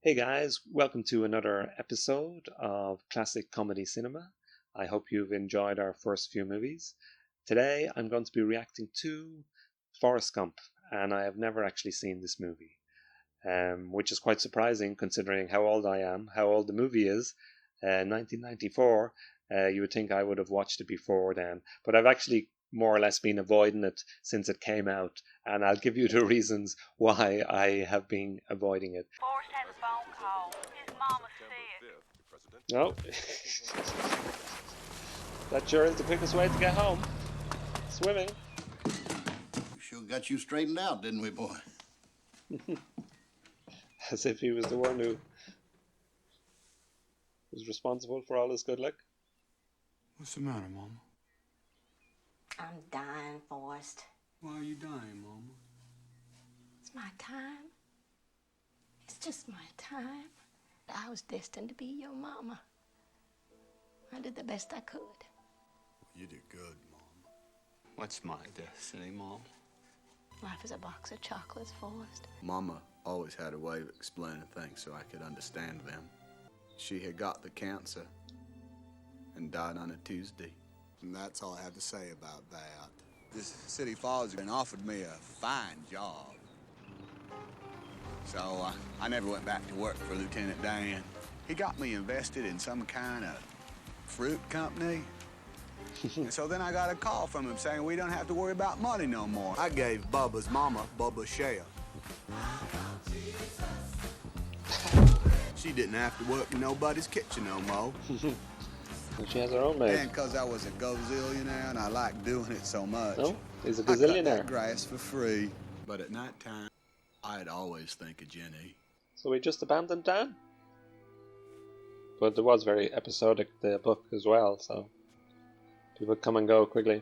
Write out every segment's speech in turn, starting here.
Hey guys, welcome to another episode of Classic Comedy Cinema. I hope you've enjoyed our first few movies. Today I'm going to be reacting to Forrest Gump, and I have never actually seen this movie, which is quite surprising considering how old I am, how old the movie is. 1994, you would think I would have watched it before then, but I've actually more or less been avoiding it since it came out, and I'll give you the reasons why I have been avoiding it. Forrest had a phone call. His mama's sick. No. That sure is the quickest way to get home. Swimming. We sure got you straightened out, didn't we, boy? As if he was the one who was responsible for all his good luck. What's the matter, Mama? I'm dying, Forrest. Why are you dying, Mama? It's my time. It's just my time. I was destined to be your mama. I did the best I could. You did good, Mama. What's my destiny, Mama? Life is a box of chocolates, Forrest. Mama always had a way of explaining things so I could understand them. She had got the cancer and died on a Tuesday. And that's all I have to say about that. This city father's offered me a fine job. So I never went back to work for Lieutenant Dan. He got me invested in some kind of fruit company. And so then I got a call from him saying we don't have to worry about money no more. I gave Bubba's mama Bubba's share. She didn't have to work in nobody's kitchen no more. And she has her own maid. And because I was a gazillionaire and I liked doing it so much. No, he's a I cut gazillionaire. that grass for free. But at night time, I'd always think of Jenny. So we just abandoned Dan? But it was very episodic, the book as well, so people come and go quickly.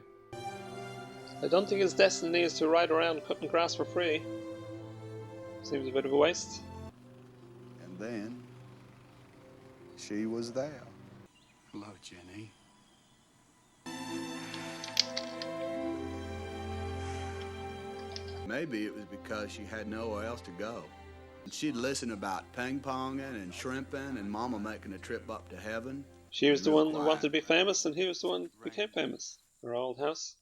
I don't think his destiny is to ride around cutting grass for free. Seems a bit of a waste. And then she was there. Hello, Jenny. Maybe it was because she had nowhere else to go. She'd listen about ping-ponging and shrimping and Mama making a trip up to heaven. She was the one who wanted to be famous, and he was the one who became famous. Her old house.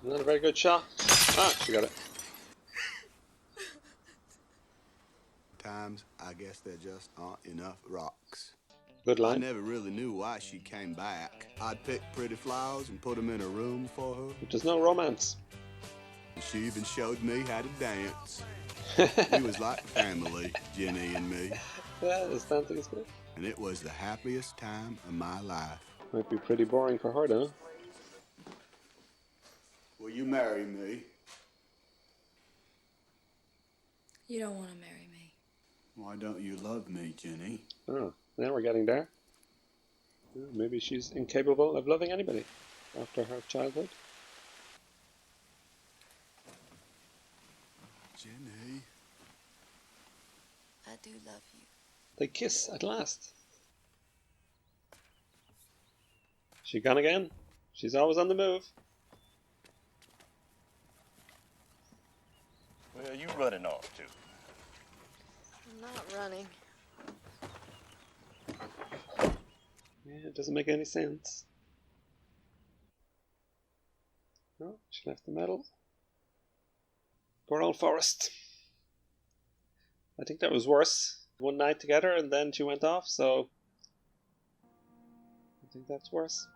Not a very good shot. Ah, she got it. Times, I guess there just aren't enough rocks. Good I line. never really knew why she came back. I'd pick pretty flowers and put them in a room for her. There's no romance. She even showed me how to dance. We was like family, Jenny and me. Yeah, this dancing is good. And it was the happiest time of my life. Might be pretty boring for her though. Will you marry me? You don't want to marry me. Why don't you love me, Jenny? Oh, now we're getting there. Maybe she's incapable of loving anybody after her childhood. Jenny. I do love you. They kiss at last. She gone again? She's always on the move. Where are you running off to? I'm not running. Yeah, it doesn't make any sense. No, she left the medal. Poor old Forrest. I think that was worse. One night together and then she went off, so I think that's worse.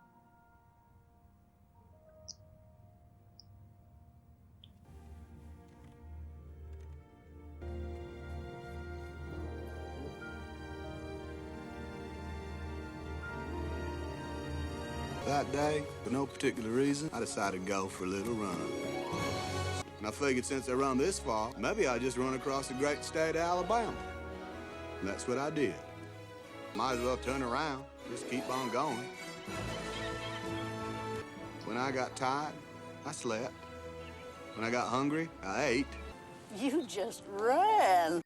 That day, for no particular reason, I decided to go for a little run. And I figured since I run this far, maybe I'll just run across the great state of Alabama. And that's what I did. Might as well turn around, just keep on going. When I got tired, I slept. When I got hungry, I ate. You just ran.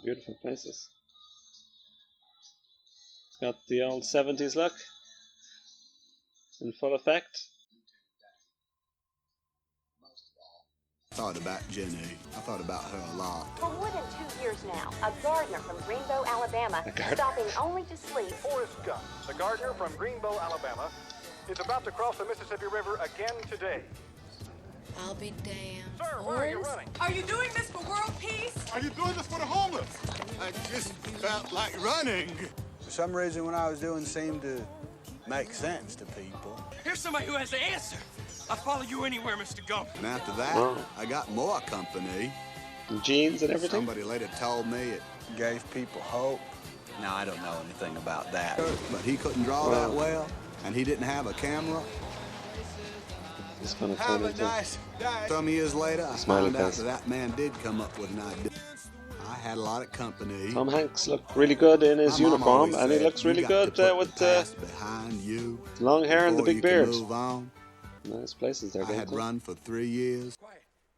Beautiful places. It's got the old 70s look in full effect. I thought about Jenny. I thought about her a lot. For more than 2 years now, a gardener from Greenbow, Alabama, stopping only to sleep. Forrest Gump, the gardener from Greenbow, Alabama, is about to cross the Mississippi River again today. I'll be damned. Sir, where are you running? Are you doing this for world peace? Are you doing this for the homeless? I just felt like running. For some reason, what I was doing seemed to make sense to people. Here's somebody who has the answer. I'll follow you anywhere, Mr. Gump. And after that, I got more company. And jeans and everything. Somebody later told me it gave people hope. Now, I don't know anything about that. But he couldn't draw that well, and he didn't have a camera. It's gonna Have turn a into nice day. Some years later, I Smiley found out face. that man did come up with an idea. I had a lot of company. Tom Hanks looked really good in his My mom uniform, always and he said, looks really "You got good to put with the past behind you long hair and the before big you can beard. move on." Nice places there. I had run for 3 years.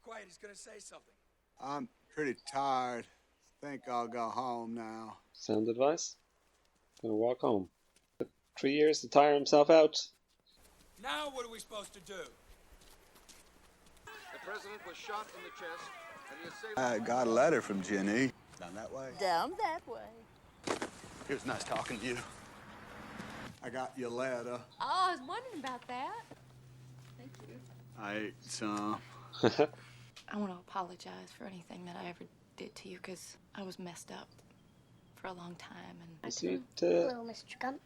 Quiet, he's gonna say something. I'm pretty tired. Think I'll go home now. Sound advice? Gonna walk home. Took 3 years to tire himself out. Now what are we supposed to do? The president was shot in the chest, and the assailant... I got a letter from Jenny. Down that way. Down that way. It was nice talking to you. I got your letter. Oh, I was wondering about that. Thank you. I ate some. I want to apologize for anything that I ever did to you, because I was messed up for a long time. And See, Hello, Mr. Gump.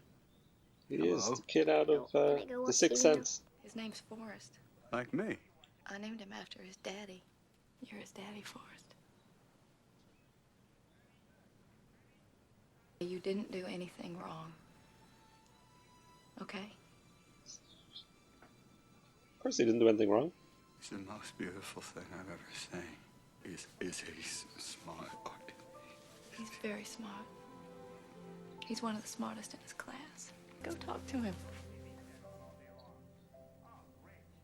he is the kid out of The Sixth Sense. his name's Forrest. Like me. I named him after his daddy. You're his daddy, Forrest. You didn't do anything wrong. Okay? Of course he didn't do anything wrong. It's the most beautiful thing I've ever seen. He's smart. He's very smart. He's one of the smartest in his class. Go talk to him.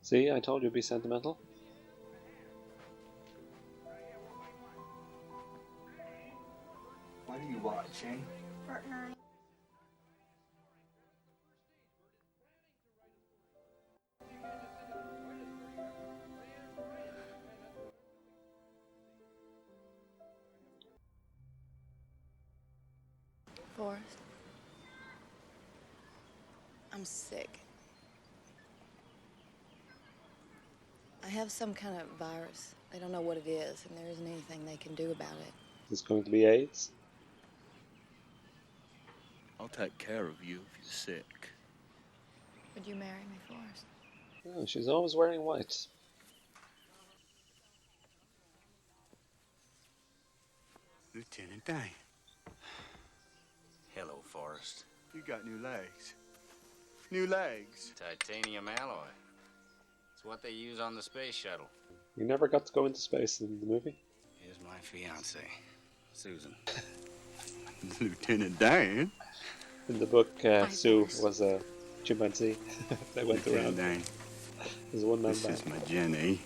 See, I told you to be sentimental. What are you watching? Fortnite. Forrest. I'm sick. I have some kind of virus. They don't know what it is, and there isn't anything they can do about it. It's going to be AIDS. I'll take care of you if you're sick. Would you marry me, Forrest? Oh, she's always wearing white. Lieutenant Dan, Hello, Forrest. you got new legs. New legs. Titanium alloy. It's what they use on the space shuttle. You never got to go into space in the movie. Here's my fiance, Susan. Lieutenant Dan. In the book, Sue was a chimpanzee. They went Lieutenant around Dan. as a one-man This band. is my Jenny.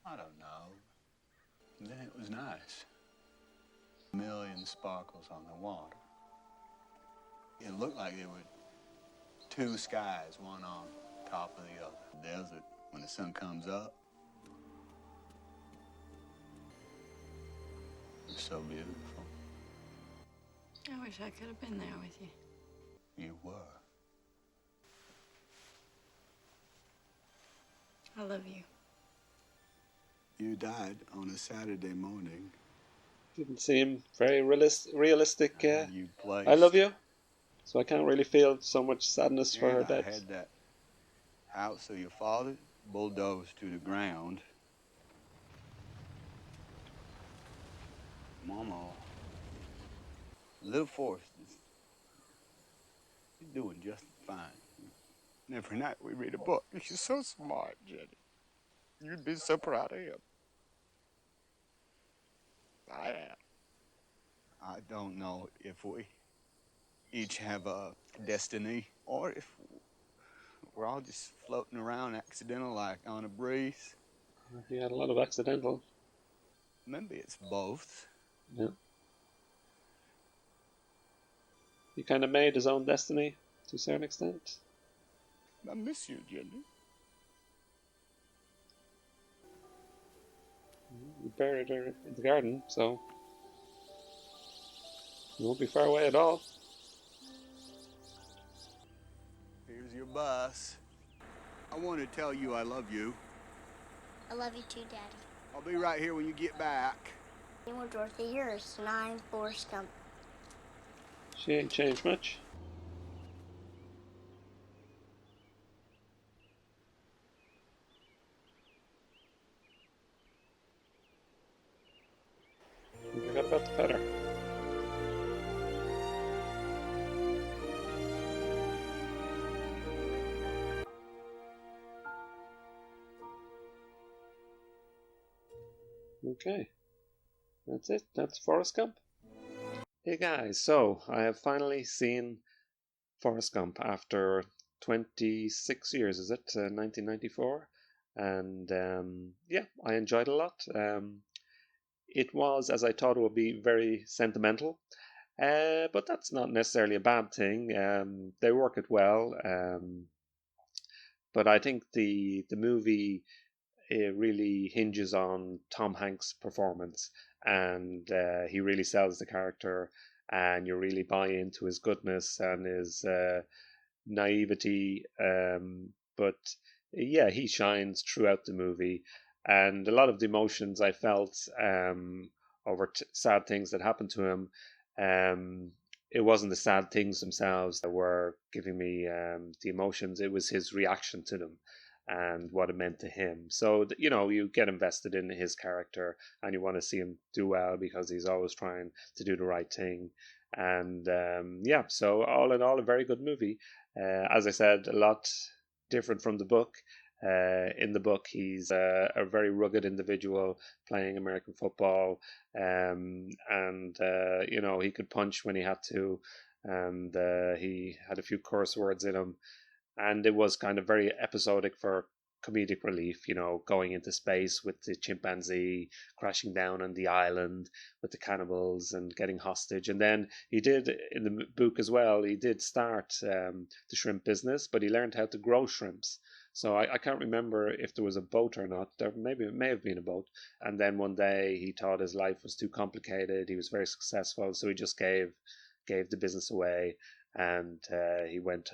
I don't know. Then it was nice. A million sparkles on the water. It looked like there were two skies, one on top of the other. The desert, when the sun comes up, it's so beautiful. I wish I could have been there with you. You were. I love you. You died on a Saturday morning. Didn't seem very realistic. You placed. I love you. So I can't really feel so much sadness for her And I death. had that house of your father bulldozed to the ground. Mama, little Forrest is doing just fine. And every night we read a book. He's so smart, Jenny. You'd be so proud of him. I am. I don't know if we each have a destiny or if we're all just floating around accidental like on a breeze. He had a lot of accidental. Maybe it's both. Yeah. He kind of made his own destiny to a certain extent. I miss you, Jenny. We buried her in the garden, so you won't be far away at all. Here's your bus. I want to tell you I love you. I love you too, Daddy. I'll be right here when you get back. You were Dorothy, yours, and I'm Forrest Gump. She ain't changed much. We forgot about the feather. Okay, that's it. That's Forrest Gump. Hey guys, so I have finally seen Forrest Gump after 26 years, is it? 1994. And yeah, I enjoyed it a lot. It was, as I thought it would be, very sentimental. But that's not necessarily a bad thing. They work it well. But I think the movie, it really hinges on Tom Hanks' performance, and he really sells the character, and you really buy into his goodness and his naivety. But yeah, he shines throughout the movie, and a lot of the emotions I felt over sad things that happened to him. It wasn't the sad things themselves that were giving me the emotions. It was his reaction to them and what it meant to him. So, you know, you get invested in his character and you want to see him do well because he's always trying to do the right thing. And yeah, so all in all, a very good movie. As I said, a lot different from the book. In the book, he's a very rugged individual playing American football, and you know, he could punch when he had to, and he had a few curse words in him, and it was kind of very episodic for comedic relief, you know, going into space with the chimpanzee, crashing down on the island with the cannibals and getting hostage. And then he did, in the book as well, he did start the shrimp business, but he learned how to grow shrimps. So I can't remember if there was a boat or not. There maybe it may have been a boat. And then one day he thought his life was too complicated. He was very successful, so he just gave the business away, and he went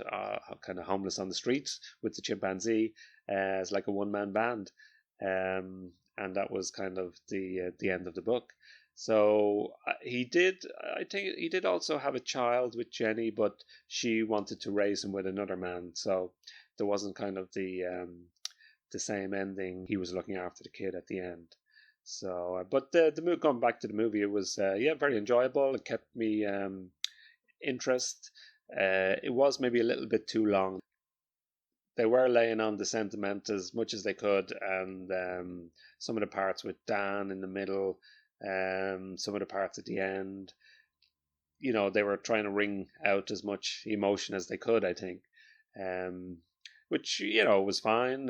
kind of homeless on the streets with the chimpanzee as like a one-man band, and that was kind of the end of the book. So he did. I think he did also have a child with Jenny, but she wanted to raise him with another man. So there wasn't kind of the same ending. He was looking after the kid at the end. So, but the movie, going back to the movie, it was yeah, very enjoyable. It kept me interest. It was maybe a little bit too long. They were laying on the sentiment as much as they could, and some of the parts with Dan in the middle, some of the parts at the end, you know, they were trying to wring out as much emotion as they could, I think, which, you know, was fine.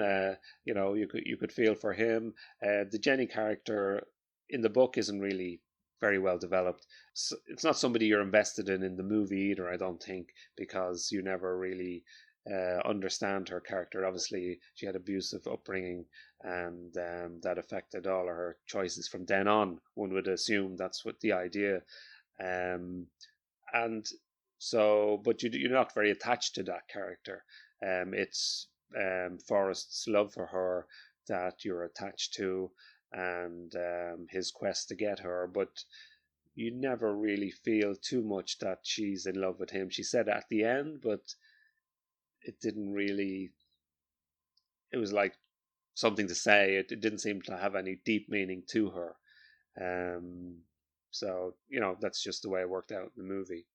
You know, you could feel for him. The Jenny character in the book isn't really very well developed. So it's not somebody you're invested in the movie either, I don't think, because you never really understand her character. Obviously, she had abusive upbringing, and that affected all of her choices from then on. One would assume that's what the idea. And so, but you're not very attached to that character. It's Forrest's love for her that you're attached to, and his quest to get her, but you never really feel too much that she's in love with him. She said at the end, but it didn't really, it was like something to say. It didn't seem to have any deep meaning to her. So, you know, that's just the way it worked out in the movie.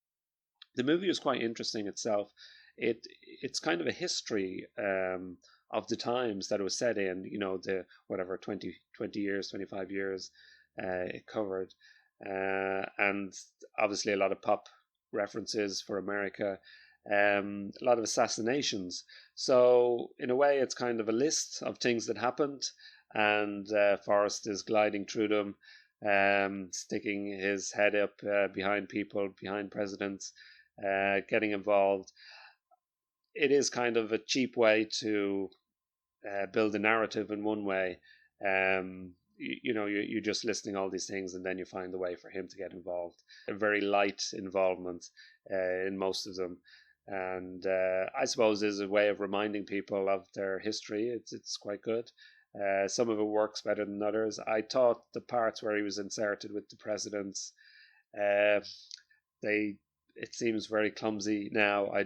The movie was quite interesting itself. It's kind of a history of the times that it was set in, you know, the whatever 20 years, 25 years it covered, and obviously a lot of pop references for America. a lot of assassinations. So in a way, it's kind of a list of things that happened, and Forrest is gliding through them, sticking his head up behind people, behind presidents, getting involved. It is kind of a cheap way to build a narrative in one way. You're just listing all these things, and then you find a way for him to get involved. A very light involvement in most of them, and I suppose is a way of reminding people of their history. It's quite good. Some of it works better than others. I thought the parts where he was inserted with the presidents, it seems very clumsy now. I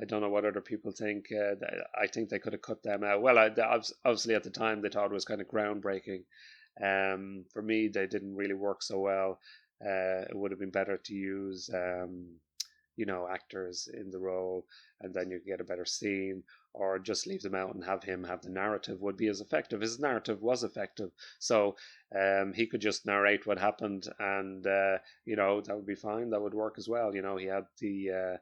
don't know what other people think. I think they could have cut them out. Well, obviously at the time they thought it was kind of groundbreaking. For me, they didn't really work so well. It would have been better to use, actors in the role, and then you can get a better scene, or just leave them out and have him have the narrative would be as effective. His narrative was effective, so he could just narrate what happened, and that would be fine. That would work as well. He had the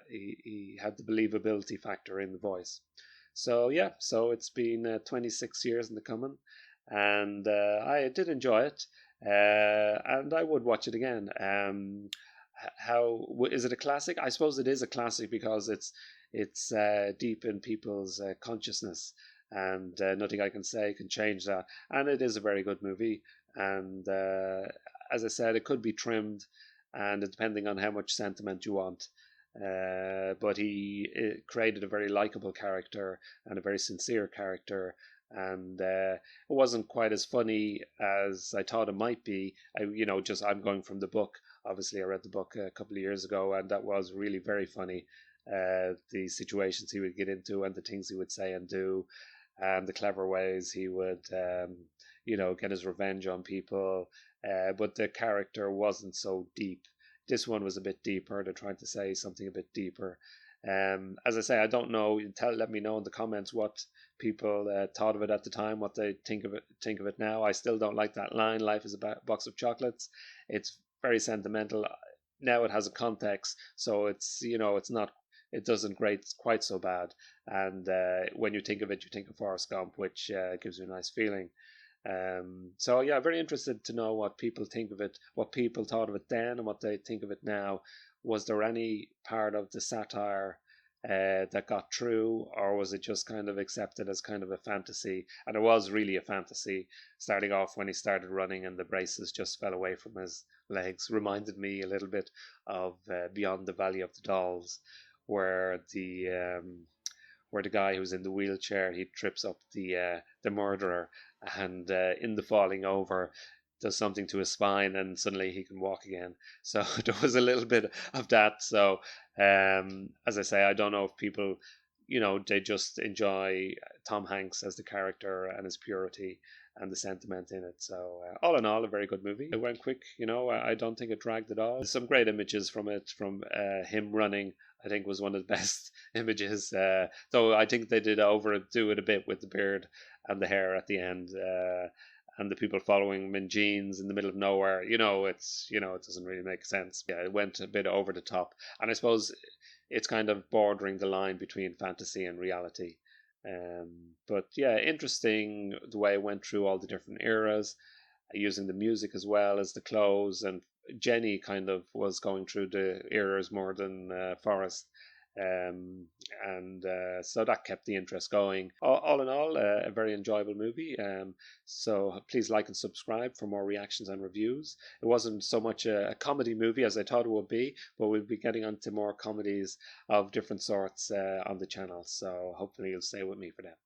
he had the believability factor in the voice. So yeah, so it's been 26 years in the coming, and I did enjoy it, and I would watch it again. How is it a classic? I suppose it is a classic because it's deep in people's consciousness, and nothing I can say can change that. And it is a very good movie, and as I said, it could be trimmed, and depending on how much sentiment you want. But he created a very likable character and a very sincere character, and it wasn't quite as funny as I thought it might be. I'm going from the book. Obviously, I read the book a couple of years ago, and that was really very funny. The situations he would get into, and the things he would say and do, and the clever ways he would, get his revenge on people. But the character wasn't so deep. This one was a bit deeper. They're trying to say something a bit deeper. As I say, I don't know. Let me know in the comments what people thought of it at the time, what they think of it now. I still don't like that line. Life is a box of chocolates. It's very sentimental. Now it has a context, so it's not. It doesn't grade quite so bad. And when you think of it, you think of Forrest Gump, which gives you a nice feeling. So yeah, very interested to know what people think of it, what people thought of it then, and what they think of it now. Was there any part of the satire that got through, or was it just kind of accepted as kind of a fantasy? And it was really a fantasy, starting off when he started running and the braces just fell away from his legs. Reminded me a little bit of Beyond the Valley of the Dolls, where the guy who's in the wheelchair, he trips up the murderer, and in the falling over does something to his spine, and suddenly he can walk again. So there was a little bit of that. So as I say, I don't know if people, they just enjoy Tom Hanks as the character and his purity and the sentiment in it. So all in all, a very good movie. It went quick, I don't think it dragged at all. There's some great images from it, from him running. I think was one of the best images, though I think they did overdo it a bit with the beard and the hair at the end, and the people following him in jeans in the middle of nowhere. It doesn't really make sense. Yeah, it went a bit over the top, and I suppose it's kind of bordering the line between fantasy and reality. But yeah, interesting the way it went through all the different eras, using the music as well as the clothes, and Jenny kind of was going through the eras more than Forrest. So that kept the interest going. All in all, a very enjoyable movie. So please like and subscribe for more reactions and reviews. It wasn't so much a comedy movie as I thought it would be, but we'll be getting onto more comedies of different sorts on the channel. So hopefully you'll stay with me for that.